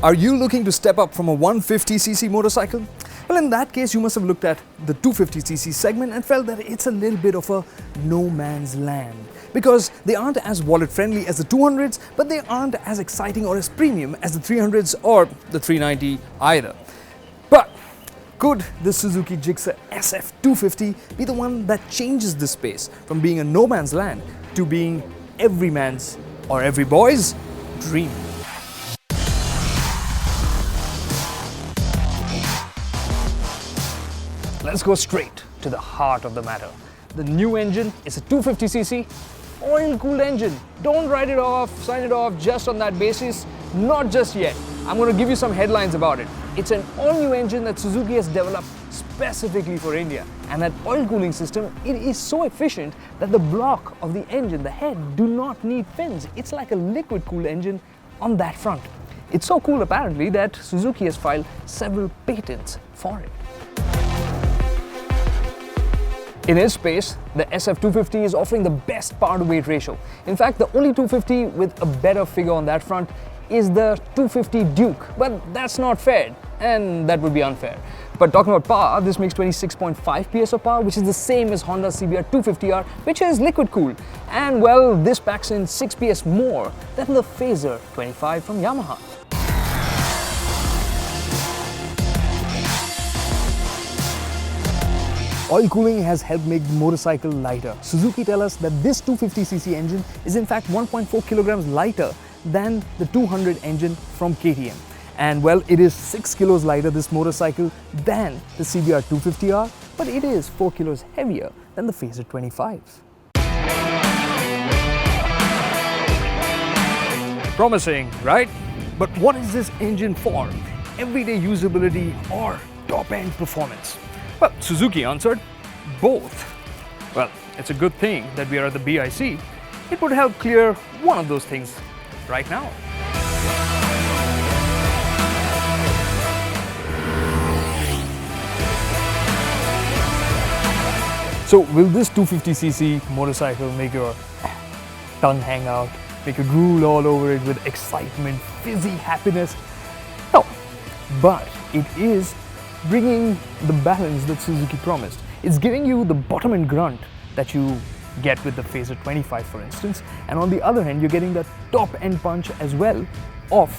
Are you looking to step up from a 150cc motorcycle? Well, in that case, you must have looked at the 250cc segment and felt that it's a little bit of a no man's land. Because they aren't as wallet friendly as the 200s, but they aren't as exciting or as premium as the 300s or the 390 either. But could the Suzuki Gixxer SF 250 be the one that changes this space from being a no man's land to being every man's or every boy's dream? Let's go straight to the heart of the matter. The new engine is a 250cc oil-cooled engine. Don't write it off, sign it off just on that basis. Not just yet. I'm going to give you some headlines about it. It's an all-new engine that Suzuki has developed specifically for India. And that oil cooling system, it is so efficient that the block of the engine, the head, do not need fins. It's like a liquid-cooled engine on that front. It's so cool apparently that Suzuki has filed several patents for it. In its space, the SF250 is offering the best power-to-weight ratio. In fact, the only 250 with a better figure on that front is the 250 Duke. But that's not fair, and that would be unfair. But talking about power, this makes 26.5 PS of power, which is the same as Honda CBR250R, which is liquid-cooled. And well, this packs in 6 PS more than the Phaser 25 from Yamaha. Oil cooling has helped make the motorcycle lighter. Suzuki tell us that this 250cc engine is in fact 1.4 kilograms lighter than the 200 engine from KTM. And well, it is 6 kilos lighter, this motorcycle, than the CBR250R, but it is 4 kilos heavier than the Phaser 25. Promising, right? But what is this engine for? Everyday usability or top-end performance? Well, Suzuki answered, both. Well, it's a good thing that we are at the BIC. It would help clear one of those things right now. So, will this 250cc motorcycle make your tongue hang out, make you drool all over it with excitement, fizzy happiness? No, but it is bringing the balance that Suzuki promised. It's giving you the bottom end grunt that you get with the Phaser 25, for instance, and on the other hand, you're getting the top end punch as well of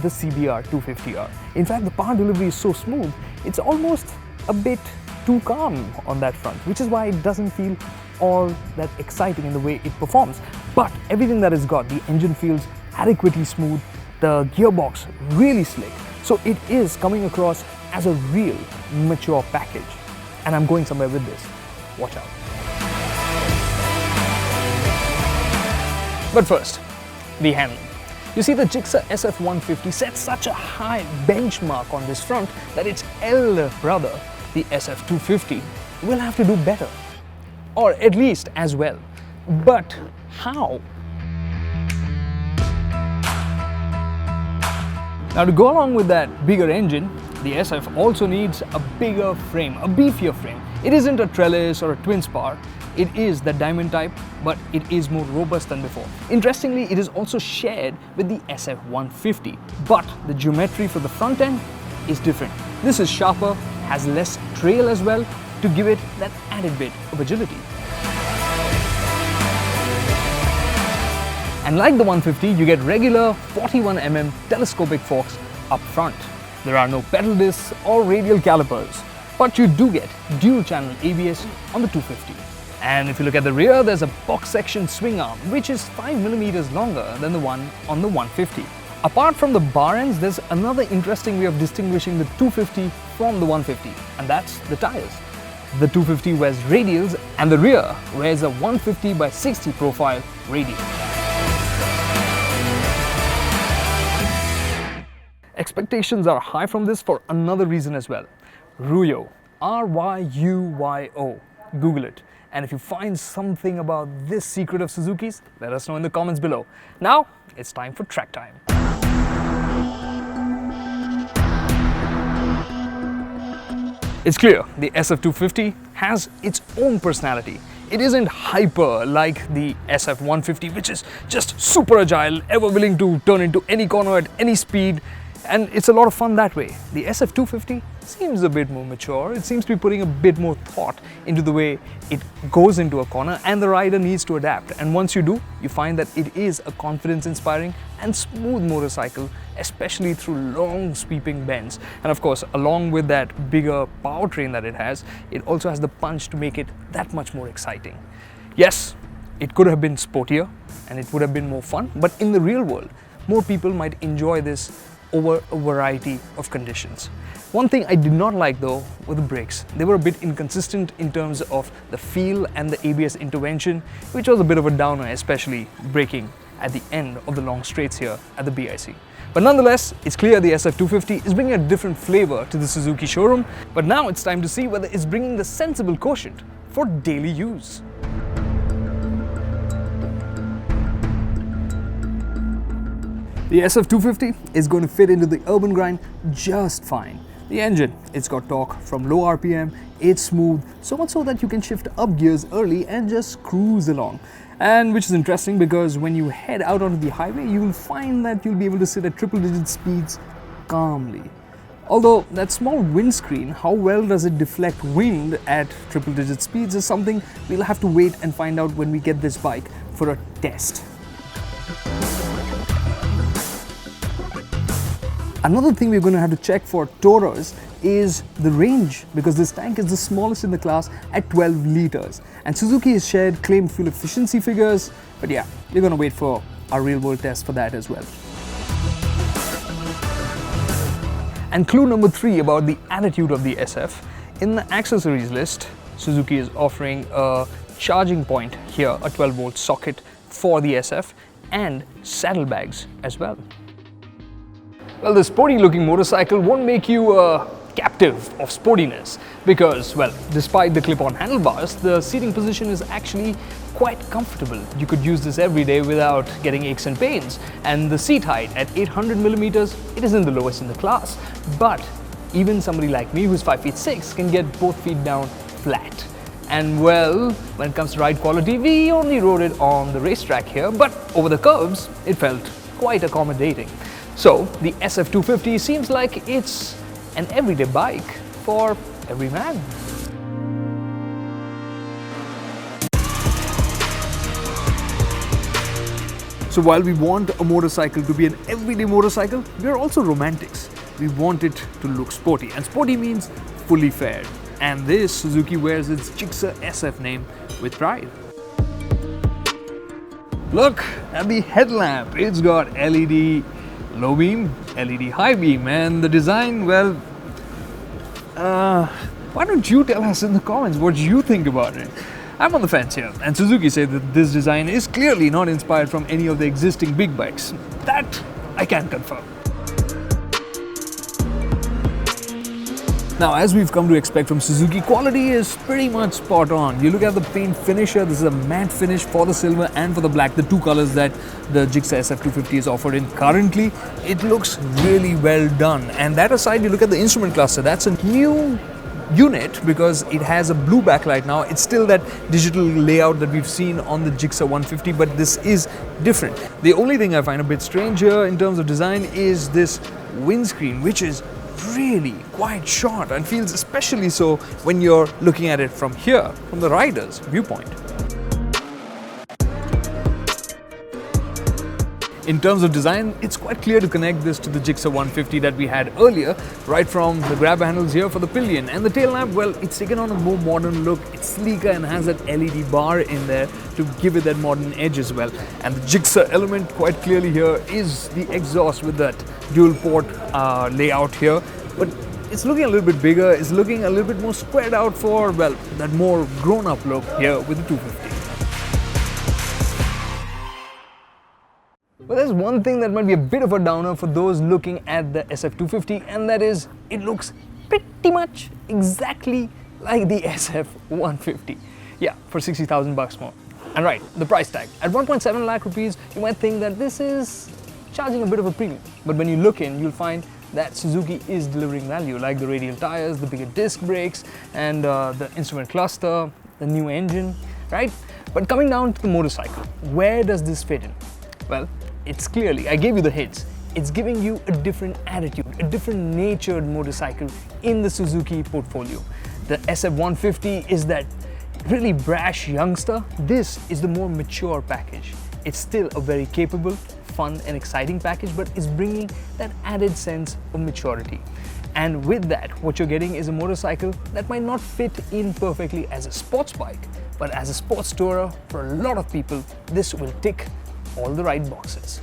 the CBR250R. In fact, the power delivery is so smooth, it's almost a bit too calm on that front, which is why it doesn't feel all that exciting in the way it performs. But everything that it's got, the engine feels adequately smooth, the gearbox really slick, so it is coming across as a real mature package. And I'm going somewhere with this. Watch out. But first, the handling. You see, the Gixxer SF 150 sets such a high benchmark on this front that its elder brother, the SF 250, will have to do better. Or at least as well. But how? Now, to go along with that bigger engine, the SF also needs a bigger frame, a beefier frame. It isn't a trellis or a twin spar. It is the diamond type, but it is more robust than before. Interestingly, it is also shared with the SF 150, but the geometry for the front end is different. This is sharper, has less trail as well, to give it that added bit of agility. And like the 150, you get regular 41mm telescopic forks up front. There are no pedal discs or radial calipers, but you do get dual channel ABS on the 250. And if you look at the rear, there's a box section swing arm, which is 5mm longer than the one on the 150. Apart from the bar ends, there's another interesting way of distinguishing the 250 from the 150, and that's the tires. The 250 wears radials and the rear wears a 150/60 profile radial. Expectations are high from this for another reason as well. Ruyyo, R-Y-U-Y-O. Google it. And if you find something about this secret of Suzuki's, let us know in the comments below. Now, it's time for track time. It's clear the SF250 has its own personality. It isn't hyper like the SF150, which is just super agile, ever willing to turn into any corner at any speed. And it's a lot of fun that way. The SF250 seems a bit more mature. It seems to be putting a bit more thought into the way it goes into a corner, and the rider needs to adapt. And once you do, you find that it is a confidence-inspiring and smooth motorcycle, especially through long sweeping bends. And of course, along with that bigger powertrain that it has also has the punch to make it that much more exciting. Yes, it could have been sportier and it would have been more fun, but in the real world, more people might enjoy this over a variety of conditions. One thing I did not like though were the brakes. They were a bit inconsistent in terms of the feel and the ABS intervention, which was a bit of a downer, especially braking at the end of the long straights here at the BIC. But nonetheless, it's clear the SF250 is bringing a different flavor to the Suzuki showroom, but now it's time to see whether it's bringing the sensible quotient for daily use. The SF250 is going to fit into the urban grind just fine. The engine, it's got torque from low RPM, it's smooth, so much so that you can shift up gears early and just cruise along. And which is interesting because when you head out onto the highway, you will find that you'll be able to sit at triple-digit speeds calmly. Although that small windscreen, how well does it deflect wind at triple-digit speeds is something we'll have to wait and find out when we get this bike for a test. Another thing we're going to have to check for tourers is the range, because this tank is the smallest in the class at 12 liters. And Suzuki has shared claimed fuel efficiency figures, but yeah, we're going to wait for our real-world test for that as well. And clue number 3 about the attitude of the SF, in the accessories list, Suzuki is offering a charging point here, a 12-volt socket for the SF, and saddlebags as well. Well, the sporty looking motorcycle won't make you a captive of sportiness because, well, despite the clip-on handlebars, the seating position is actually quite comfortable. You could use this every day without getting aches and pains. And the seat height at 800 millimeters, it isn't the lowest in the class. But even somebody like me who's 5'6" can get both feet down flat. And well, when it comes to ride quality, we only rode it on the racetrack here, but over the curbs, it felt quite accommodating. So the SF250 seems like it's an everyday bike for every man. So while we want a motorcycle to be an everyday motorcycle, we are also romantics. We want it to look sporty, and sporty means fully fared. And this Suzuki wears its Gixxer SF name with pride. Look at the headlamp. It's got LED low beam, LED high beam, and the design, well, why don't you tell us in the comments what you think about it? I'm on the fence here, and Suzuki said that this design is clearly not inspired from any of the existing big bikes. That I can confirm. Now, as we've come to expect from Suzuki, quality is pretty much spot on. You look at the paint finish here, this is a matte finish for the silver and for the black, the two colors that the Gixxer SF250 is offered in currently. It looks really well done. And that aside, you look at the instrument cluster, that's a new unit because it has a blue backlight now. It's still that digital layout that we've seen on the Gixxer 150, but this is different. The only thing I find a bit strange here in terms of design is this windscreen, which is really quite short and feels especially so when you're looking at it from here, from the rider's viewpoint. In terms of design, it's quite clear to connect this to the Gixxer 150 that we had earlier, right from the grab handles here for the pillion. And the tail lamp, well, it's taken on a more modern look. It's sleeker and has that LED bar in there to give it that modern edge as well. And the Gixxer element quite clearly here is the exhaust with that dual port layout here. But it's looking a little bit bigger, it's looking a little bit more squared out for, well, that more grown-up look here with the 250. But there's one thing that might be a bit of a downer for those looking at the SF250, and that is, it looks pretty much exactly like the SF150. Yeah, for 60,000 bucks more. And right, the price tag. At 1.7 lakh rupees, you might think that this is charging a bit of a premium. But when you look in, you'll find that Suzuki is delivering value, like the radial tires, the bigger disc brakes, and the instrument cluster, the new engine, right? But coming down to the motorcycle, where does this fit in? Well, it's clearly, I gave you the hints, It's giving you a different attitude, a different natured motorcycle in the Suzuki portfolio. The SF150 is that really brash youngster. This is the more mature package. It's still a very capable, fun and exciting package, but is bringing that added sense of maturity. And with that, what you're getting is a motorcycle that might not fit in perfectly as a sports bike, but as a sports tourer, for a lot of people, this will tick all the right boxes.